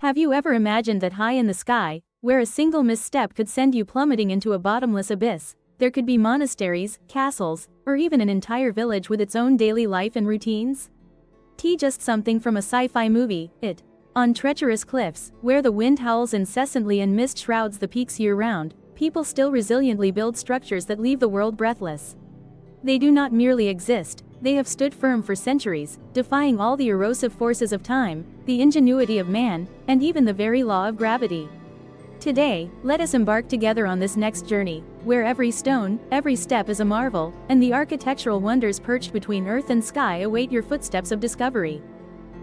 Have you ever imagined that high in the sky, where a single misstep could send you plummeting into a bottomless abyss, there could be monasteries, castles, or even an entire village with its own daily life and routines? Just something from a sci-fi movie, it. On treacherous cliffs, where the wind howls incessantly and mist shrouds the peaks year-round, people still resiliently build structures that leave the world breathless. They do not merely exist, they have stood firm for centuries, defying all the erosive forces of time, the ingenuity of man, and even the very law of gravity. Today, let us embark together on this next journey, where every stone, every step is a marvel, and the architectural wonders perched between earth and sky await your footsteps of discovery.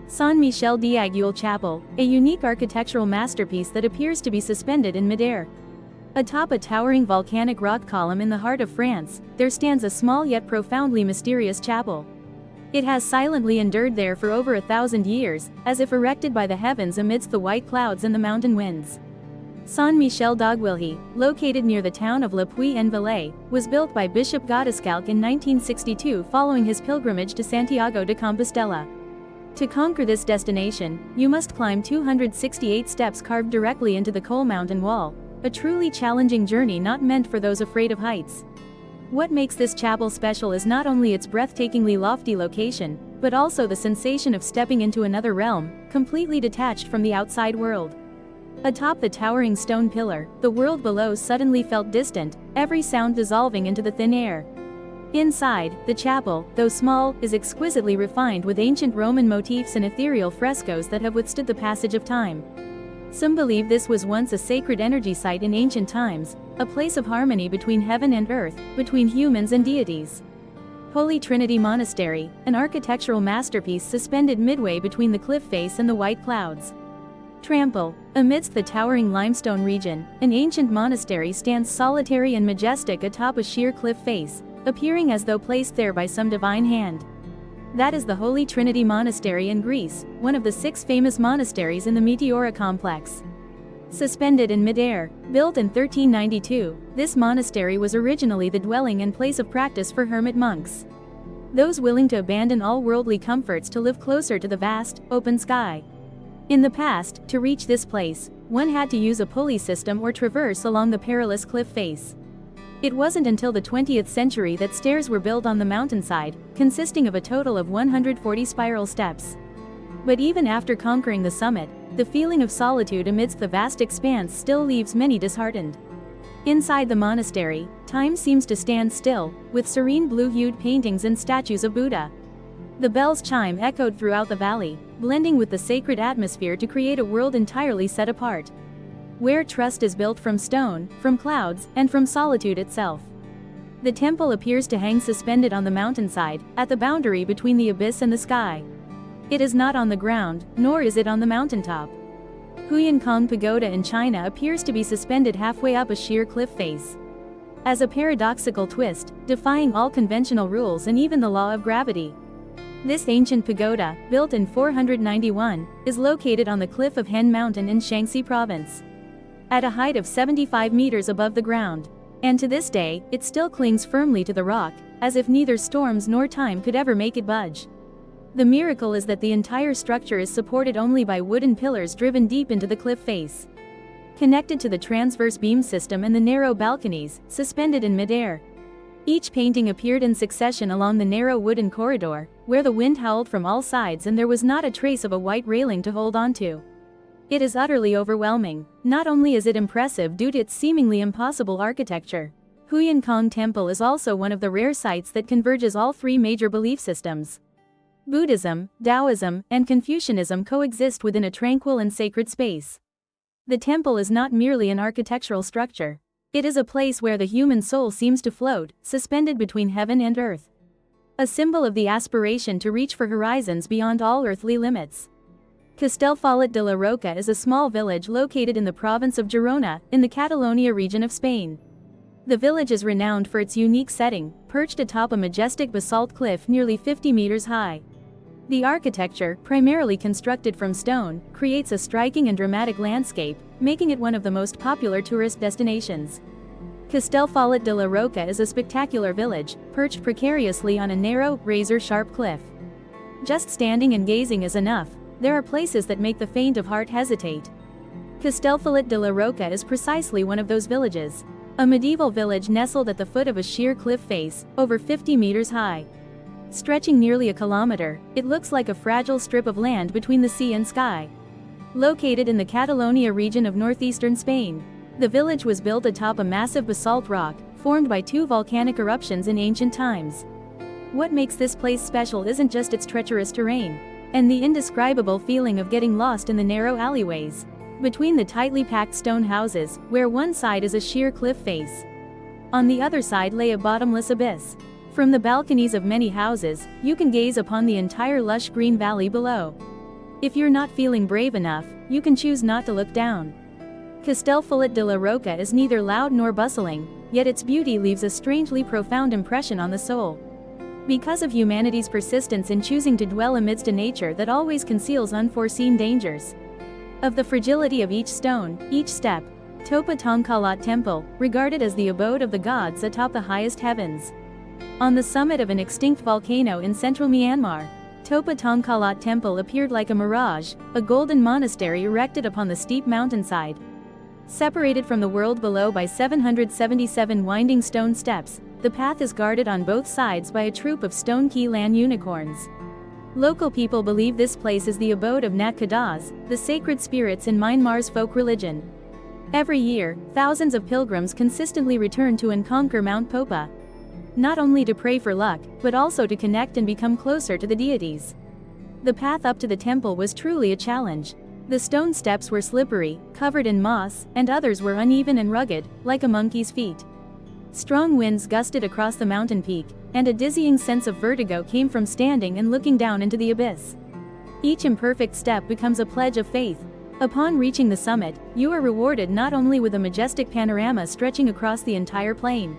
San Michel d'Aiguille Chapel, a unique architectural masterpiece that appears to be suspended in midair. Atop a towering volcanic rock column in the heart of France, there stands a small yet profoundly mysterious chapel. It has silently endured there for over 1,000 years, as if erected by the heavens amidst the white clouds and the mountain winds. San Michel d'Aiguille, located near the town of Le Puy-en-Velay, was built by Bishop Godescalc in 1962 following his pilgrimage to Santiago de Compostela. To conquer this destination, you must climb 268 steps carved directly into the Coal Mountain wall, a truly challenging journey not meant for those afraid of heights. What makes this chapel special is not only its breathtakingly lofty location, but also the sensation of stepping into another realm, completely detached from the outside world. Atop the towering stone pillar, the world below suddenly felt distant, every sound dissolving into the thin air. Inside, the chapel, though small, is exquisitely refined with ancient Roman motifs and ethereal frescoes that have withstood the passage of time. Some believe this was once a sacred energy site in ancient times, a place of harmony between heaven and earth, between humans and deities. Holy Trinity Monastery, an architectural masterpiece suspended midway between the cliff face and the white clouds. Trample, amidst the towering limestone region, an ancient monastery stands solitary and majestic atop a sheer cliff face, appearing as though placed there by some divine hand. That is the Holy Trinity Monastery in Greece, one of the 6 famous monasteries in the Meteora complex. Suspended in midair, built in 1392, this monastery was originally the dwelling and place of practice for hermit monks. Those willing to abandon all worldly comforts to live closer to the vast, open sky. In the past, to reach this place, one had to use a pulley system or traverse along the perilous cliff face. It wasn't until the 20th century that stairs were built on the mountainside, consisting of a total of 140 spiral steps. But even after conquering the summit, the feeling of solitude amidst the vast expanse still leaves many disheartened. Inside the monastery, time seems to stand still, with serene blue-hued paintings and statues of Buddha. The bells chime echoed throughout the valley, blending with the sacred atmosphere to create a world entirely set apart, where trust is built from stone, from clouds, and from solitude itself. The temple appears to hang suspended on the mountainside, at the boundary between the abyss and the sky. It is not on the ground, nor is it on the mountaintop. Huancong Pagoda in China appears to be suspended halfway up a sheer cliff face. As a paradoxical twist, defying all conventional rules and even the law of gravity. This ancient pagoda, built in 491, is located on the cliff of Hen Mountain in Shaanxi province, at a height of 75 meters above the ground. And to this day, it still clings firmly to the rock, as if neither storms nor time could ever make it budge. The miracle is that the entire structure is supported only by wooden pillars driven deep into the cliff face, connected to the transverse beam system and the narrow balconies, suspended in midair. Each painting appeared in succession along the narrow wooden corridor, where the wind howled from all sides and there was not a trace of a white railing to hold onto. It is utterly overwhelming. Not only is it impressive due to its seemingly impossible architecture, Huancong Temple is also one of the rare sites that converges all 3 major belief systems. Buddhism, Taoism, and Confucianism coexist within a tranquil and sacred space. The temple is not merely an architectural structure. It is a place where the human soul seems to float, suspended between heaven and earth. A symbol of the aspiration to reach for horizons beyond all earthly limits. Castellfollit de la Roca is a small village located in the province of Girona, in the Catalonia region of Spain. The village is renowned for its unique setting, perched atop a majestic basalt cliff nearly 50 meters high. The architecture, primarily constructed from stone, creates a striking and dramatic landscape, making it one of the most popular tourist destinations. Castellfollit de la Roca is a spectacular village, perched precariously on a narrow, razor-sharp cliff. Just standing and gazing is enough. There are places that make the faint of heart hesitate. Castellfollit de la Roca is precisely one of those villages. A medieval village nestled at the foot of a sheer cliff face, over 50 meters high. Stretching nearly a kilometer, it looks like a fragile strip of land between the sea and sky. Located in the Catalonia region of northeastern Spain, the village was built atop a massive basalt rock, formed by two volcanic eruptions in ancient times. What makes this place special isn't just its treacherous terrain, and the indescribable feeling of getting lost in the narrow alleyways between the tightly packed stone houses, where one side is a sheer cliff face. On the other side lay a bottomless abyss. From the balconies of many houses, you can gaze upon the entire lush green valley below. If you're not feeling brave enough, you can choose not to look down. Castellfollit de la Roca is neither loud nor bustling, yet its beauty leaves a strangely profound impression on the soul. Because of humanity's persistence in choosing to dwell amidst a nature that always conceals unforeseen dangers. Of the fragility of each stone, each step, Topa Tongkalat Temple, regarded as the abode of the gods atop the highest heavens. On the summit of an extinct volcano in central Myanmar, Topa Tongkalat Temple appeared like a mirage, a golden monastery erected upon the steep mountainside. Separated from the world below by 777 winding stone steps, the path is guarded on both sides by a troop of stone key land unicorns. Local people believe this place is the abode of Nat Kadas, the sacred spirits in Myanmar's folk religion. Every year, thousands of pilgrims consistently return to and conquer Mount Popa. Not only to pray for luck, but also to connect and become closer to the deities. The path up to the temple was truly a challenge. The stone steps were slippery, covered in moss, and others were uneven and rugged, like a monkey's feet. Strong winds gusted across the mountain peak, and a dizzying sense of vertigo came from standing and looking down into the abyss. Each imperfect step becomes a pledge of faith. Upon reaching the summit, you are rewarded not only with a majestic panorama stretching across the entire plain.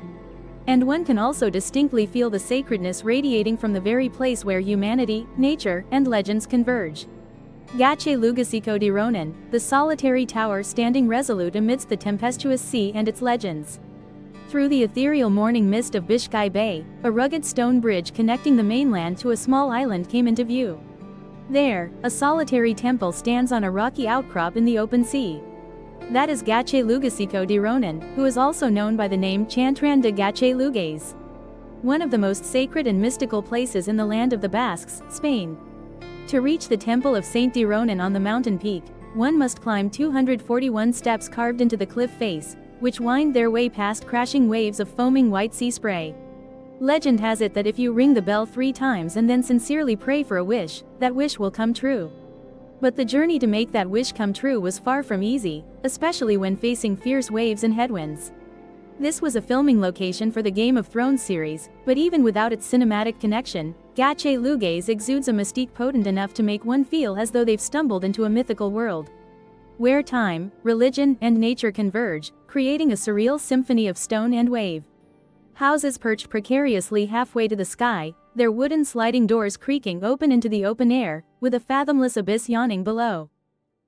And one can also distinctly feel the sacredness radiating from the very place where humanity, nature, and legends converge. Gache Lugasiko di Ronan, the solitary tower standing resolute amidst the tempestuous sea and its legends. Through the ethereal morning mist of Biscay Bay, a rugged stone bridge connecting the mainland to a small island came into view. There, a solitary temple stands on a rocky outcrop in the open sea. That is Gache Lugasiko di Ronan, who is also known by the name Chantran de Gache Lugays. One of the most sacred and mystical places in the land of the Basques, Spain. To reach the temple of Saint Di Ronan on the mountain peak, one must climb 241 steps carved into the cliff face, which wind their way past crashing waves of foaming white sea spray. Legend has it that if you ring the bell 3 times and then sincerely pray for a wish, that wish will come true. But the journey to make that wish come true was far from easy, especially when facing fierce waves and headwinds. This was a filming location for the Game of Thrones series, but even without its cinematic connection, Gache Lugays exudes a mystique potent enough to make one feel as though they've stumbled into a mythical world, where time, religion, and nature converge, creating a surreal symphony of stone and wave. Houses perched precariously halfway to the sky, their wooden sliding doors creaking open into the open air, with a fathomless abyss yawning below.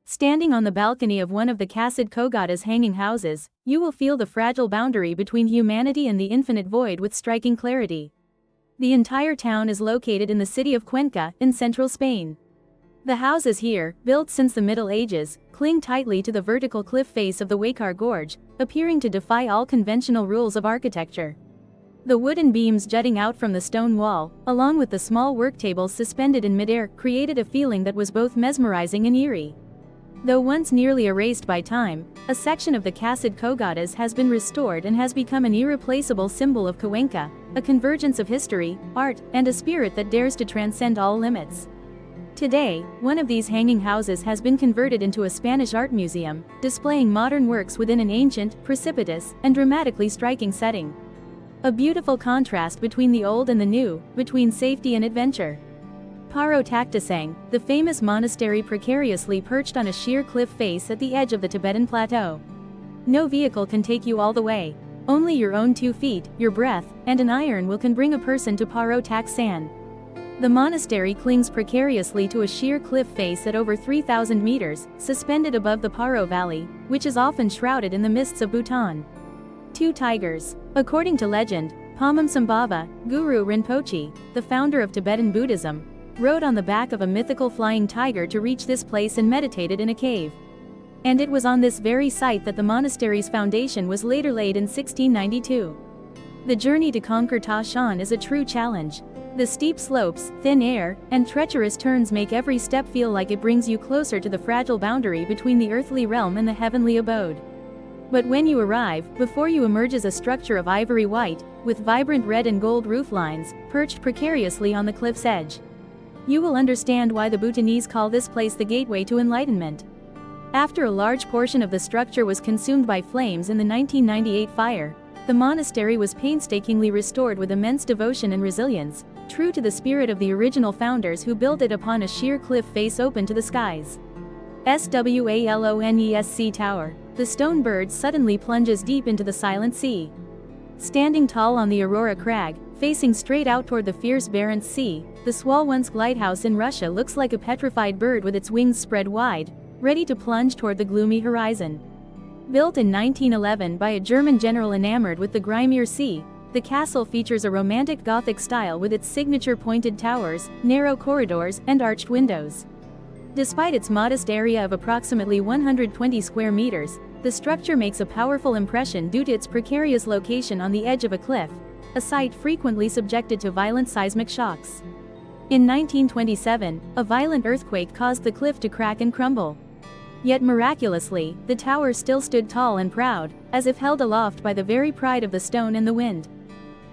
Standing on the balcony of one of the Casid Kogada's hanging houses, you will feel the fragile boundary between humanity and the infinite void with striking clarity. The entire town is located in the city of Cuenca, in central Spain. The houses here, built since the Middle Ages, cling tightly to the vertical cliff face of the Huaycar Gorge, appearing to defy all conventional rules of architecture. The wooden beams jutting out from the stone wall, along with the small work tables suspended in midair, created a feeling that was both mesmerizing and eerie. Though once nearly erased by time, a section of the Casid Kogadas has been restored and has become an irreplaceable symbol of Cuenca, a convergence of history, art, and a spirit that dares to transcend all limits. Today, one of these hanging houses has been converted into a Spanish art museum, displaying modern works within an ancient, precipitous, and dramatically striking setting. A beautiful contrast between the old and the new, between safety and adventure. Paro Taktasang, the famous monastery precariously perched on a sheer cliff face at the edge of the Tibetan plateau. No vehicle can take you all the way. Only your own 2 feet, your breath, and an iron will can bring a person to Paro Tak-san. The monastery clings precariously to a sheer cliff face at over 3,000 meters, suspended above the Paro Valley, which is often shrouded in the mists of Bhutan. 2 tigers. According to legend, Padmasambhava, Guru Rinpoche, the founder of Tibetan Buddhism, rode on the back of a mythical flying tiger to reach this place and meditated in a cave. And it was on this very site that the monastery's foundation was later laid in 1692. The journey to conquer Ta Shan is a true challenge. The steep slopes, thin air, and treacherous turns make every step feel like it brings you closer to the fragile boundary between the earthly realm and the heavenly abode. But when you arrive, before you emerges a structure of ivory white, with vibrant red and gold roof lines, perched precariously on the cliff's edge. You will understand why the Bhutanese call this place the gateway to enlightenment. After a large portion of the structure was consumed by flames in the 1998 fire, the monastery was painstakingly restored with immense devotion and resilience, true to the spirit of the original founders who built it upon a sheer cliff face open to the skies. Swalonesc Tower. The stone bird suddenly plunges deep into the silent sea. Standing tall on the Aurora Crag, facing straight out toward the fierce Barents Sea, the Smolensk lighthouse in Russia looks like a petrified bird with its wings spread wide, ready to plunge toward the gloomy horizon. Built in 1911 by a German general enamored with the Crimea Sea, the castle features a romantic Gothic style with its signature pointed towers, narrow corridors, and arched windows. Despite its modest area of approximately 120 square meters, the structure makes a powerful impression due to its precarious location on the edge of a cliff, a site frequently subjected to violent seismic shocks. In 1927, a violent earthquake caused the cliff to crack and crumble. Yet miraculously, the tower still stood tall and proud, as if held aloft by the very pride of the stone and the wind.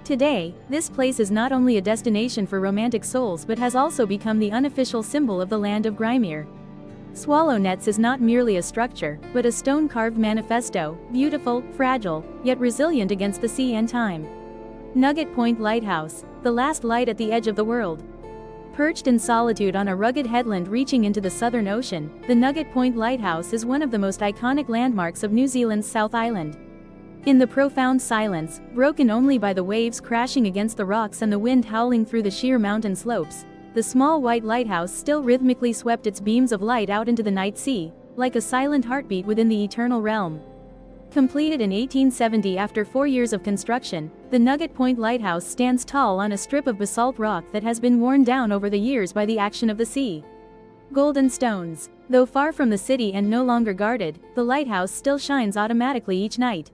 Today, this place is not only a destination for romantic souls but has also become the unofficial symbol of the land of Crimea. Swalonets is not merely a structure, but a stone-carved manifesto, beautiful, fragile, yet resilient against the sea and time. Nugget Point Lighthouse, the last light at the edge of the world. Perched in solitude on a rugged headland reaching into the Southern Ocean, the Nugget Point Lighthouse is one of the most iconic landmarks of New Zealand's South Island. In the profound silence, broken only by the waves crashing against the rocks and the wind howling through the sheer mountain slopes, the small white lighthouse still rhythmically swept its beams of light out into the night sea, like a silent heartbeat within the eternal realm. Completed in 1870 after 4 years of construction, the Nugget Point Lighthouse stands tall on a strip of basalt rock that has been worn down over the years by the action of the sea. Golden stones. Though far from the city and no longer guarded, the lighthouse still shines automatically each night.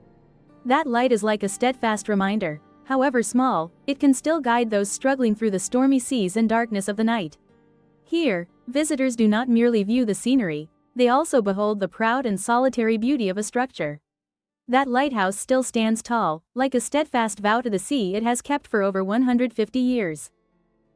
That light is like a steadfast reminder. However small, it can still guide those struggling through the stormy seas and darkness of the night. Here, visitors do not merely view the scenery, they also behold the proud and solitary beauty of a structure. That lighthouse still stands tall, like a steadfast vow to the sea it has kept for over 150 years.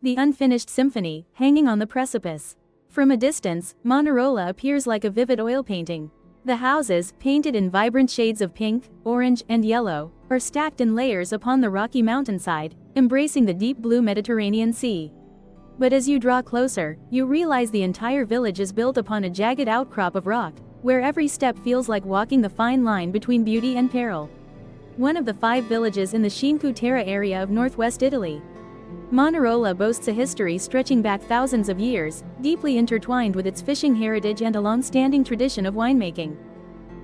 The unfinished symphony, hanging on the precipice. From a distance, Manarola appears like a vivid oil painting. The houses, painted in vibrant shades of pink, orange, and yellow, are stacked in layers upon the rocky mountainside, embracing the deep blue Mediterranean Sea. But as you draw closer, you realize the entire village is built upon a jagged outcrop of rock, where every step feels like walking the fine line between beauty and peril. One of the 5 villages in the Cinque Terre area of northwest Italy. Manarola boasts a history stretching back thousands of years, deeply intertwined with its fishing heritage and a long-standing tradition of winemaking.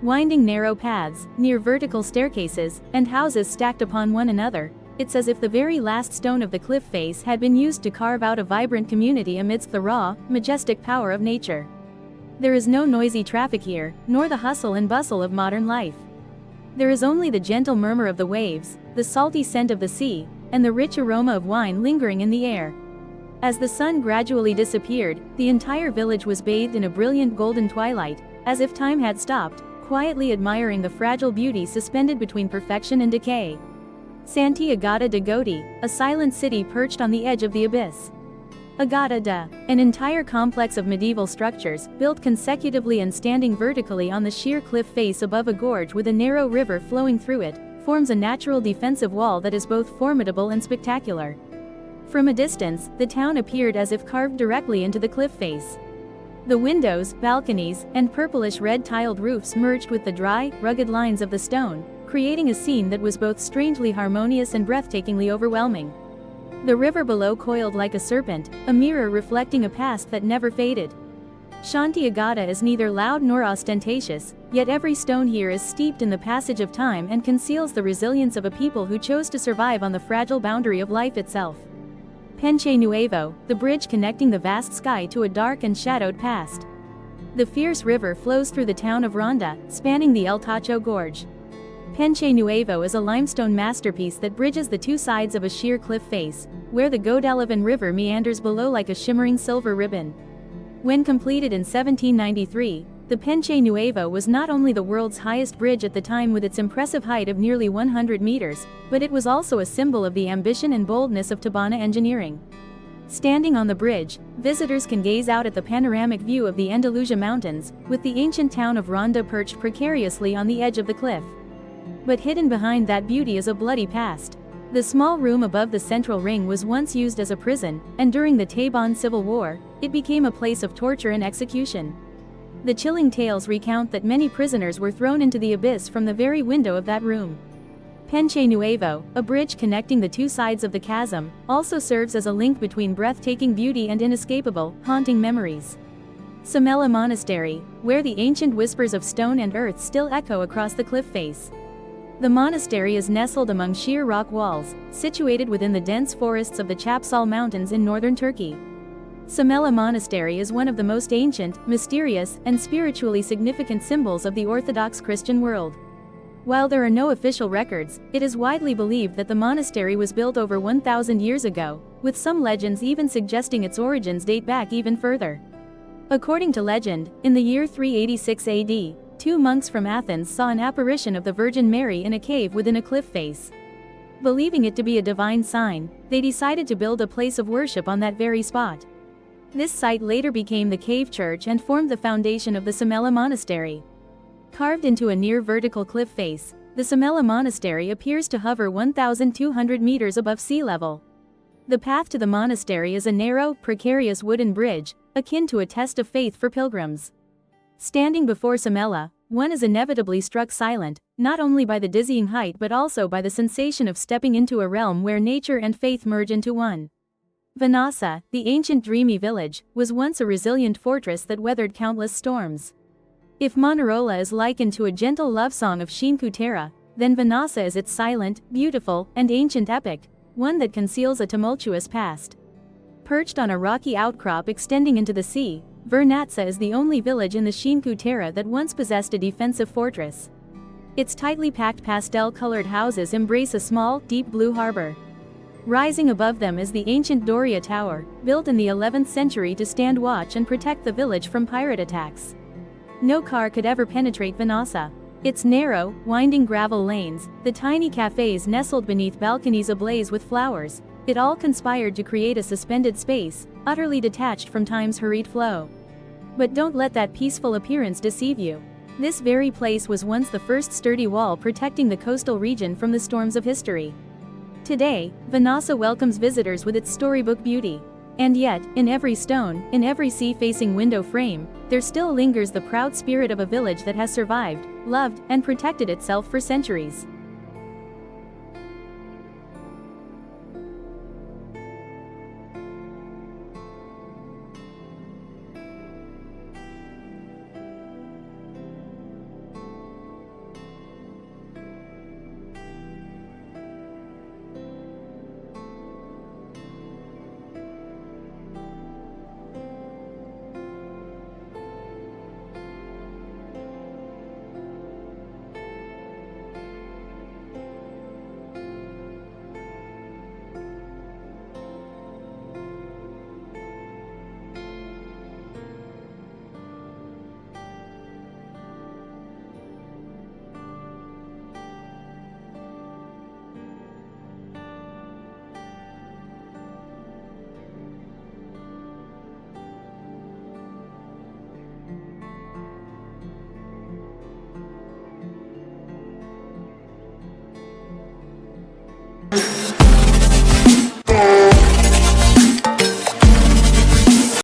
Winding narrow paths, near vertical staircases, and houses stacked upon one another, it's as if the very last stone of the cliff face had been used to carve out a vibrant community amidst the raw, majestic power of nature. There is no noisy traffic here, nor the hustle and bustle of modern life. There is only the gentle murmur of the waves, the salty scent of the sea, and the rich aroma of wine lingering in the air. As the sun gradually disappeared, the entire village was bathed in a brilliant golden twilight, as if time had stopped, quietly admiring the fragile beauty suspended between perfection and decay. Sant'Agata de' Goti, a silent city perched on the edge of the abyss. Agata da, an entire complex of medieval structures, built consecutively and standing vertically on the sheer cliff face above a gorge with a narrow river flowing through it, forms a natural defensive wall that is both formidable and spectacular. From a distance, the town appeared as if carved directly into the cliff face. The windows, balconies, and purplish-red tiled roofs merged with the dry, rugged lines of the stone, creating a scene that was both strangely harmonious and breathtakingly overwhelming. The river below coiled like a serpent, a mirror reflecting a past that never faded. Sant'Agata is neither loud nor ostentatious, yet every stone here is steeped in the passage of time and conceals the resilience of a people who chose to survive on the fragile boundary of life itself. Ponte Nuevo, the bridge connecting the vast sky to a dark and shadowed past. The fierce river flows through the town of Ronda, spanning the El Tacho Gorge. Penche Nuevo is a limestone masterpiece that bridges the two sides of a sheer cliff face, where the Godelivan River meanders below like a shimmering silver ribbon. When completed in 1793, the Penche Nuevo was not only the world's highest bridge at the time with its impressive height of nearly 100 meters, but it was also a symbol of the ambition and boldness of Tabana engineering. Standing on the bridge, visitors can gaze out at the panoramic view of the Andalusia Mountains, with the ancient town of Ronda perched precariously on the edge of the cliff. But hidden behind that beauty is a bloody past. The small room above the central ring was once used as a prison, and during the Taban Civil War, it became a place of torture and execution. The chilling tales recount that many prisoners were thrown into the abyss from the very window of that room. Penche Nuevo, a bridge connecting the two sides of the chasm, also serves as a link between breathtaking beauty and inescapable, haunting memories. Samela Monastery, where the ancient whispers of stone and earth still echo across the cliff face. The monastery is nestled among sheer rock walls, situated within the dense forests of the Chapsal Mountains in northern Turkey. Samela Monastery is one of the most ancient, mysterious, and spiritually significant symbols of the Orthodox Christian world. While there are no official records, it is widely believed that the monastery was built over 1,000 years ago, with some legends even suggesting its origins date back even further. According to legend, in the year 386 AD, two monks from Athens saw an apparition of the Virgin Mary in a cave within a cliff face. Believing it to be a divine sign, they decided to build a place of worship on that very spot. This site later became the cave church and formed the foundation of the Samela Monastery. Carved into a near-vertical cliff face, the Samela Monastery appears to hover 1,200 meters above sea level. The path to the monastery is a narrow, precarious wooden bridge, akin to a test of faith for pilgrims. Standing before Samela, one is inevitably struck silent, not only by the dizzying height but also by the sensation of stepping into a realm where nature and faith merge into one. Vanasa, the ancient dreamy village, was once a resilient fortress that weathered countless storms. If Manarola is likened to a gentle love song of Shinkutera, then Vanasa is its silent, beautiful, and ancient epic, one that conceals a tumultuous past. Perched on a rocky outcrop extending into the sea, Vernatsa is the only village in the Shinkutera that once possessed a defensive fortress. Its tightly packed pastel-colored houses embrace a small, deep blue harbor. Rising above them is the ancient Doria Tower, built in the 11th century to stand watch and protect the village from pirate attacks. No car could ever penetrate Vanasa. Its narrow, winding gravel lanes, the tiny cafes nestled beneath balconies ablaze with flowers, it all conspired to create a suspended space, utterly detached from time's hurried flow. But don't let that peaceful appearance deceive you. This very place was once the first sturdy wall protecting the coastal region from the storms of history. Today, Vanasa welcomes visitors with its storybook beauty. And yet, in every stone, in every sea-facing window frame, there still lingers the proud spirit of a village that has survived, loved, and protected itself for centuries.